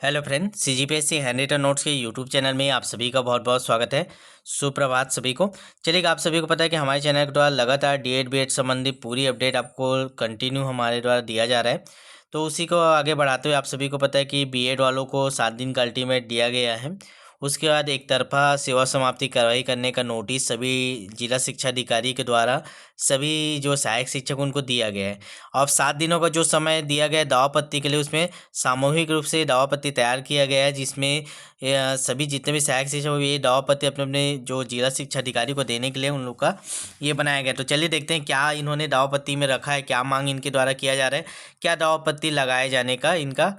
Hello friend, CGPSC hand written notes के YouTube channel में आप सभी का बहुत बहुत स्वागत है। सुप्रभात सभी को। चलिए, आप सभी को पता है कि हमारे चैनल के द्वारा लगातार डीएड बीएड संबंधी पूरी अपडेट आपको कंटिन्यू हमारे द्वारा दिया जा रहा है। तो उसी को आगे बढ़ाते हुए आप सभी को पता है कि बीएड वालों को 7 दिन का अल्टीमेट दिया गया है। उसके बाद एक तरफा सेवा समाप्ति कार्रवाई करने का नोटिस सभी जिला शिक्षा अधिकारी के द्वारा सभी जो सहायक शिक्षक उनको दिया गया है। अब 7 दिनों का जो समय दिया गया है दावापत्ती के लिए, उसमें सामूहिक रूप से दावापत्ती तैयार किया गया है, जिसमें सभी जितने भी सहायक शिक्षक हैं ये दावापत्ती अपने अपने जो जिला शिक्षा अधिकारी को देने के लिए उन लोग का ये बनाया गया। तो चलिए देखते हैं क्या इन्होंने दावापत्ती में रखा है, क्या मांग इनके द्वारा किया जा रहा है, क्या दावापत्ती लगाए जाने का इनका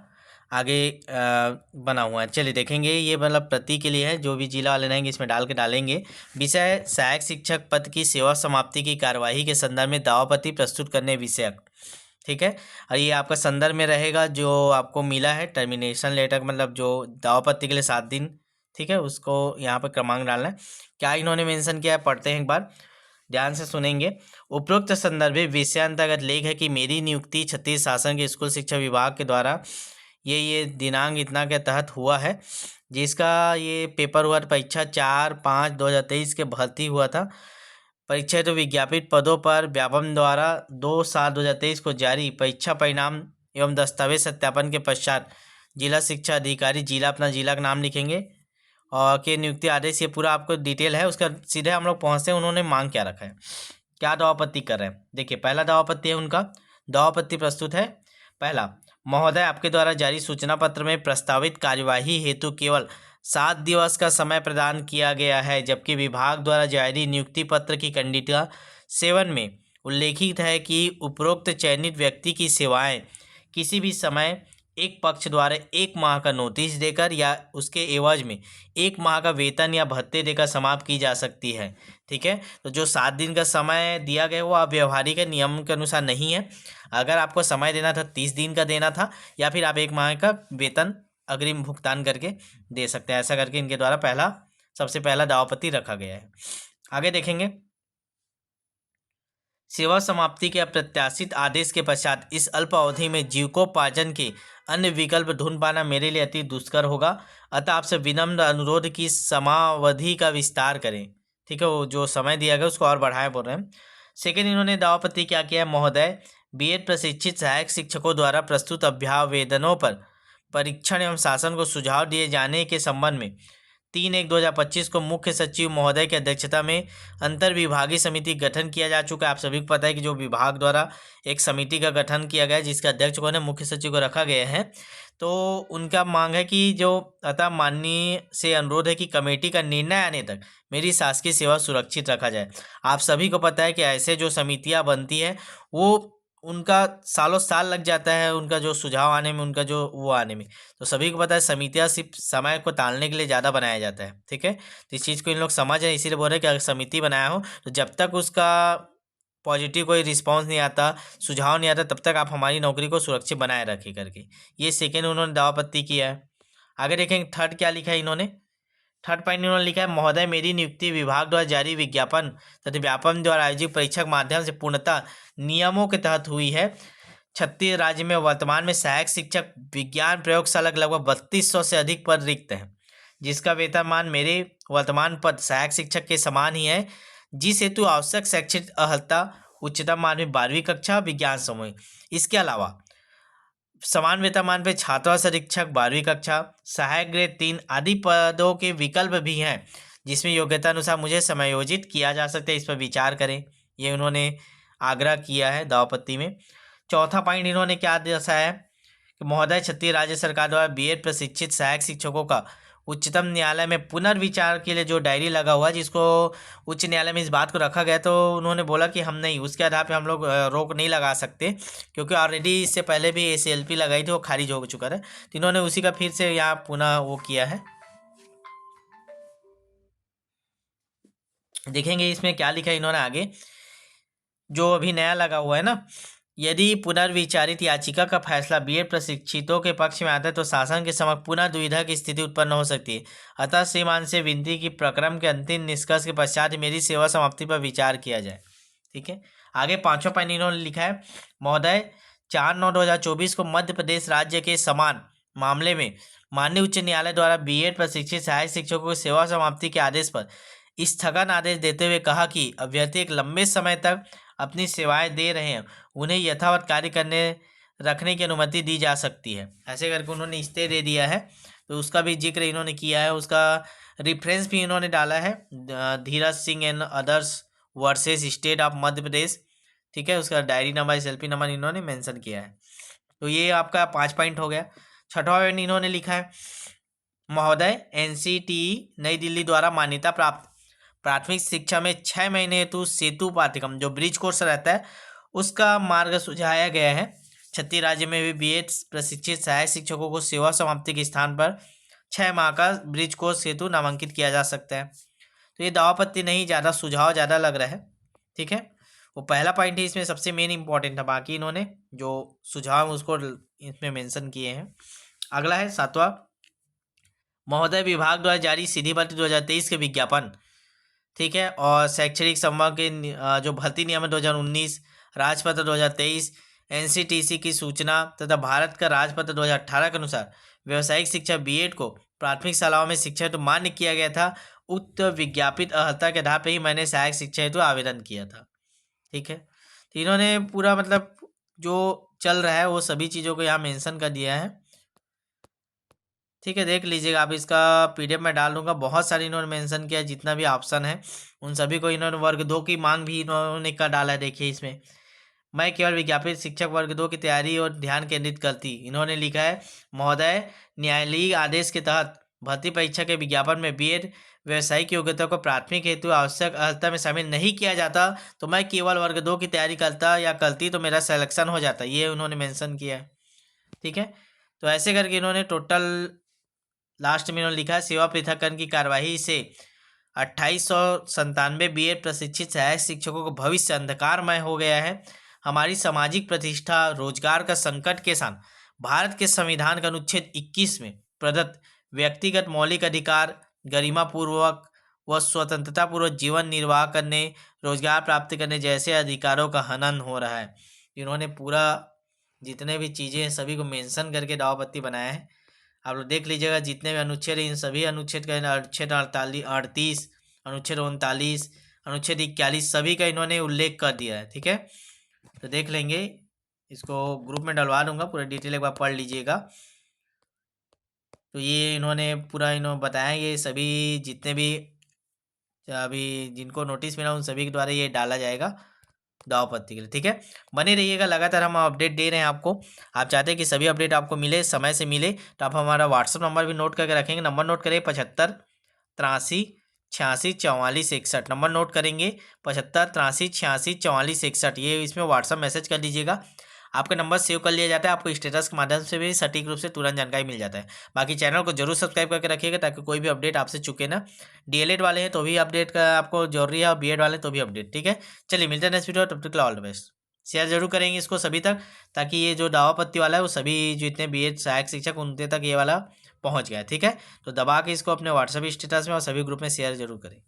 आगे बना हुआ है। चलिए देखेंगे। ये मतलब प्रति के लिए है, जो भी जिला वाले रहेंगे इसमें डाल के डालेंगे। विषय सहायक शिक्षक पद की सेवा समाप्ति की कार्यवाही के संदर्भ में दावापत्ती प्रस्तुत करने विषयक। ठीक है, और ये आपका संदर्भ में रहेगा जो आपको मिला है टर्मिनेशन लेटर, मतलब जो दावापत्ती के लिए 7 दिन। ठीक है, उसको यहाँ पर क्रमांक डालना है। क्या इन्होंने मेंशन किया है, पढ़ते हैं एक बार, ध्यान से सुनेंगे। उपरोक्त संदर्भ विषयांतर्गत लेख है कि मेरी नियुक्ति छत्तीस शासन के स्कूल शिक्षा विभाग के द्वारा ये दिनांक इतना के तहत हुआ है, जिसका ये पेपर हुआ परीक्षा 4/5/2023 के भर्ती हुआ था। परीक्षा तो विज्ञापित पदों पर व्यापम द्वारा 2/7/2023 को जारी परीक्षा परिणाम एवं दस्तावेज सत्यापन के पश्चात जिला शिक्षा अधिकारी, जिला अपना जिला का नाम लिखेंगे और के नियुक्ति आदेश, ये पूरा आपको डिटेल है। उसका सीधे हम लोग पहुँचते हैं उन्होंने मांग क्या रखा है, क्या दावापत्ती कर रहे हैं। देखिए, पहला दावापत्ती है उनका। दावापत्ती प्रस्तुत है। पहला, महोदय, आपके द्वारा जारी सूचना पत्र में प्रस्तावित कार्यवाही हेतु केवल 7 दिवस का समय प्रदान किया गया है, जबकि विभाग द्वारा जारी नियुक्ति पत्र की कंडिका 7 में उल्लेखित है कि उपरोक्त चयनित व्यक्ति की सेवाएं किसी भी समय एक पक्ष द्वारा 1 माह का नोटिस देकर या उसके एवज में 1 माह का वेतन या भत्ते देकर समाप्त की जा सकती है। ठीक है, तो जो 7 दिन का समय दिया गया वो आप व्यवहारिक नियम के अनुसार नहीं है। अगर आपको समय देना था 30 दिन का देना था, या फिर आप 1 माह का वेतन अग्रिम भुगतान करके दे सकते हैं। ऐसा करके इनके द्वारा सबसे पहला दावापत्ती रखा गया है। आगे देखेंगे। सेवा समाप्ति के अप्रत्याशित आदेश के पश्चात इस अल्प अवधि में जीविकोपार्जन के अन्य विकल्प ढूंढ पाना मेरे लिए अति दुष्कर होगा, अतः आपसे विनम्र अनुरोध की समावधि का विस्तार करें। ठीक है, वो जो समय दिया गया उसको और बढ़ाए बोल रहे हैं। सेकेंड, इन्होंने दावापत्ती क्या किया है, महोदय, बीएड प्रशिक्षित सहायक शिक्षकों द्वारा प्रस्तुत अभ्यावेदनों पर परीक्षण एवं शासन को सुझाव दिए जाने के संबंध में 3/1/2025 को मुख्य सचिव महोदय की अध्यक्षता में अंतर विभागीय समिति गठन किया जा चुका है। आप सभी को पता है कि जो विभाग द्वारा एक समिति का गठन किया गया है, जिसका अध्यक्ष को मुख्य सचिव को रखा गया है। तो उनका मांग है कि जो अतः माननीय से अनुरोध है कि कमेटी का निर्णय आने तक मेरी शासकीय सेवा सुरक्षित रखा जाए। आप सभी को पता है कि ऐसे जो समितियां बनती है वो उनका सालों साल लग जाता है, उनका जो सुझाव आने में, उनका जो वो आने में। तो सभी को पता है समितियां सिर्फ समय को टालने के लिए ज़्यादा बनाया जाता है। ठीक है, तो इस चीज़ को इन लोग समझ रहे हैं, इसीलिए बोल रहे हैं कि अगर समिति बनाया हो तो जब तक उसका पॉजिटिव कोई रिस्पांस नहीं आता, सुझाव नहीं आता, तब तक आप हमारी नौकरी को सुरक्षित बनाए रखें करके। ये सेकेंड उन्होंने दावापत्ती किया है। आगे देखेंगे थर्ड क्या लिखा है इन्होंने। थर्ड पॉइंट इन्होंने लिखा है, महोदय, मेरी नियुक्ति विभाग द्वारा जारी विज्ञापन तथा व्यापम द्वारा आयोजित परीक्षा के माध्यम से पूर्णतः नियमों के तहत हुई है। छत्तीस राज्य में वर्तमान में सहायक शिक्षक विज्ञान प्रयोगशाला के लगभग 3200 से अधिक पद रिक्त हैं, जिसका वेतनमान मेरे वर्तमान पद सहायक शिक्षक के समान ही है, जिस हेतु आवश्यक शैक्षिक अर्हता उच्चतम माध्यमिक 12वीं कक्षा विज्ञान समूह। इसके अलावा समान वेतनमान पे छात्रा शिक्षक 12वीं कक्षा, सहायक ग्रेड 3 आदि पदों के विकल्प भी हैं, जिसमें योग्यता अनुसार मुझे समायोजित किया जा सकता है। इस पर विचार करें, ये उन्होंने आग्रह किया है दावापत्ती में। चौथा पॉइंट इन्होंने क्या दर्शाया है कि महोदय, छत्तीस राज्य सरकार द्वारा बीएड प्रशिक्षित सहायक शिक्षकों का उच्चतम न्यायालय में पुनर्विचार के लिए जो डायरी लगा हुआ है, जिसको उच्च न्यायालय में इस बात को रखा गया, तो उन्होंने बोला कि हम नहीं, उसके आधार पे हम लोग रोक नहीं लगा सकते, क्योंकि ऑलरेडी इससे पहले भी एसएलपी लगाई थी, वो खारिज हो चुका है। तो इन्होंने उसी का फिर से यहाँ पुनः वो किया है। देखेंगे इसमें क्या लिखा है इन्होंने आगे, जो अभी नया लगा हुआ है ना, यदि पुनर्विचारित याचिका का फैसला बीएड प्रशिक्षितों के पक्ष में आता है तो शासन के समक्ष पुनः दुविधा की स्थिति उत्पन्न हो सकती है। अतः श्रीमान से विनती की प्रक्रम के अंतिम निष्कर्ष के पश्चात मेरी सेवा समाप्ति पर विचार किया जाए। ठीक है, आगे पांचवा पॉइंट इन्होंने लिखा है, महोदय, 4/9/2024 को मध्य प्रदेश राज्य के समान मामले में माननीय उच्च न्यायालय द्वारा बीएड प्रशिक्षित सहायक शिक्षकों को सेवा समाप्ति के आदेश पर स्थगन आदेश देते हुए कहा कि अभ्यर्थी एक लंबे समय तक अपनी सेवाएं दे रहे हैं, उन्हें यथावत कार्य करने रखने की अनुमति दी जा सकती है। ऐसे करके उन्होंने स्टे दे दिया है, तो उसका भी जिक्र इन्होंने किया है, उसका रिफरेंस भी इन्होंने डाला है, Dheeraj Singh and others versus state of Madhya Pradesh. ठीक है, उसका डायरी नंबर SLP नंबर इन्होंने मेंशन किया है। तो ये आपका 5 पॉइंट हो गया। छठवां पॉइंट इन्होंने लिखा है, महोदय NCTE नई दिल्ली द्वारा मान्यता प्राप्त प्राथमिक शिक्षा में 6 महीने हेतु सेतु पाठ्यक्रम जो ब्रिज कोर्स रहता है उसका मार्ग सुझाया गया है। छत्तीस राज्य में भी बीएड प्रशिक्षित सहायक शिक्षकों को सेवा समाप्ति के स्थान पर 6 माह का ब्रिज कोर्स हेतु नामांकित किया जा सकता है। तो ये दावापत्ति नहीं, ज़्यादा सुझाव ज़्यादा लग रहा है। ठीक है, वो पहला पॉइंट ही इसमें सबसे मेन इंपॉर्टेंट था, बाकी इन्होंने जो सुझाव उसको इसमें मेंशन किए हैं। अगला है 7वां, महोदय विभाग द्वारा जारी सीधी भर्ती 2023 के विज्ञापन, ठीक है, और शैक्षणिक संवर्ग के जो भर्ती नियम 2019, राजपत्र 2023, NCTC की सूचना तथा भारत का राजपत्र 2018 के अनुसार व्यावसायिक शिक्षा बीएड को प्राथमिक शालाओं में शिक्षा हेतु मान्य किया गया था। उक्त विज्ञापित अर्हता के आधार पर ही मैंने सहायक शिक्षा हेतु आवेदन किया था। ठीक है, तो इन्होंने पूरा मतलब जो चल रहा है वो सभी चीज़ों को यहाँ मेंशन कर दिया है। ठीक है, देख लीजिएगा आप, इसका PDF में डाल दूंगा। बहुत सारे इन्होंने मेंशन किया है, जितना भी ऑप्शन है उन सभी को इन्होंने वर्ग 2 की मांग भी इन्होंने कर डाला है। देखिए इसमें, मैं केवल विज्ञापित शिक्षक वर्ग 2 की तैयारी और ध्यान केंद्रित करती, इन्होंने लिखा है, महोदय न्यायालयीय आदेश के तहत भर्ती परीक्षा के विज्ञापन में बीएड व्यावसायिक योग्यता को प्राथमिक हेतु आवश्यक अर्हता में शामिल नहीं किया जाता, तो मैं केवल वर्ग 2 की तैयारी करता या करती तो मेरा सिलेक्शन हो जाता, ये उन्होंने मेंशन किया है। ठीक है, तो ऐसे करके इन्होंने टोटल लास्ट में इन्होंने लिखा है, सेवा पृथक्करण की कार्यवाही से 2897 बीएड प्रशिक्षित सहायक शिक्षकों को भविष्य अंधकारमय हो गया है। हमारी सामाजिक प्रतिष्ठा, रोजगार का संकट के साथ भारत के संविधान का अनुच्छेद 21 में प्रदत्त व्यक्तिगत मौलिक अधिकार, गरिमापूर्वक व स्वतंत्रतापूर्वक जीवन निर्वाह करने, रोजगार प्राप्त करने जैसे अधिकारों का हनन हो रहा है। इन्होंने पूरा जितने भी चीज़ें हैं सभी को मेंशन करके दावापत्ती बनाया है। आप लोग देख लीजिएगा, जितने भी अनुच्छेद इन सभी अनुच्छेद का, अनुच्छेद 38, अनुच्छेद 39, अनुच्छेद 41 सभी का इन्होंने उल्लेख कर दिया है। ठीक है, तो देख लेंगे, इसको ग्रुप में डलवा दूंगा, पूरा डिटेल एक बार पढ़ लीजिएगा। तो ये इन्होंने पूरा बताया, ये सभी जितने भी अभी जिनको नोटिस मिला उन सभी के द्वारा ये डाला जाएगा दावापत्ती के लिए। ठीक है, बने रहिएगा, लगातार हम अपडेट दे रहे हैं आपको। आप चाहते हैं कि सभी अपडेट आपको मिले, समय से मिले, तो आप हमारा व्हाट्सअप नंबर भी नोट करके रखेंगे। नंबर नोट करें 75 83 86 44 61, नंबर नोट करेंगे 75 83 86 44 61, ये इसमें व्हाट्सअप मैसेज कर दीजिएगा। आपका नंबर सेव कर लिया जाता है, आपको स्टेटस के माध्यम से भी सटीक रूप से तुरंत जानकारी मिल जाता है। बाकी चैनल को जरूर सब्सक्राइब करके रखिएगा ताकि कोई भी अपडेट आपसे चुके ना। DLED वाले हैं तो भी अपडेट का आपको जरूरी है, और BED वाले तो भी अपडेट। ठीक है, चलिए मिलते हैं नेक्स्ट वीडियो, तब तक ऑल द बेस्ट। शेयर जरूर करेंगे इसको सभी तक, ताकि ये जो दावापत्ती वाला है वो सभी जितने BED सहायक शिक्षक उनके तक ये वाला पहुँच गया। ठीक है, तो दबा के इसको अपने व्हाट्सएप स्टेटस में और सभी ग्रुप में शेयर जरूर करें।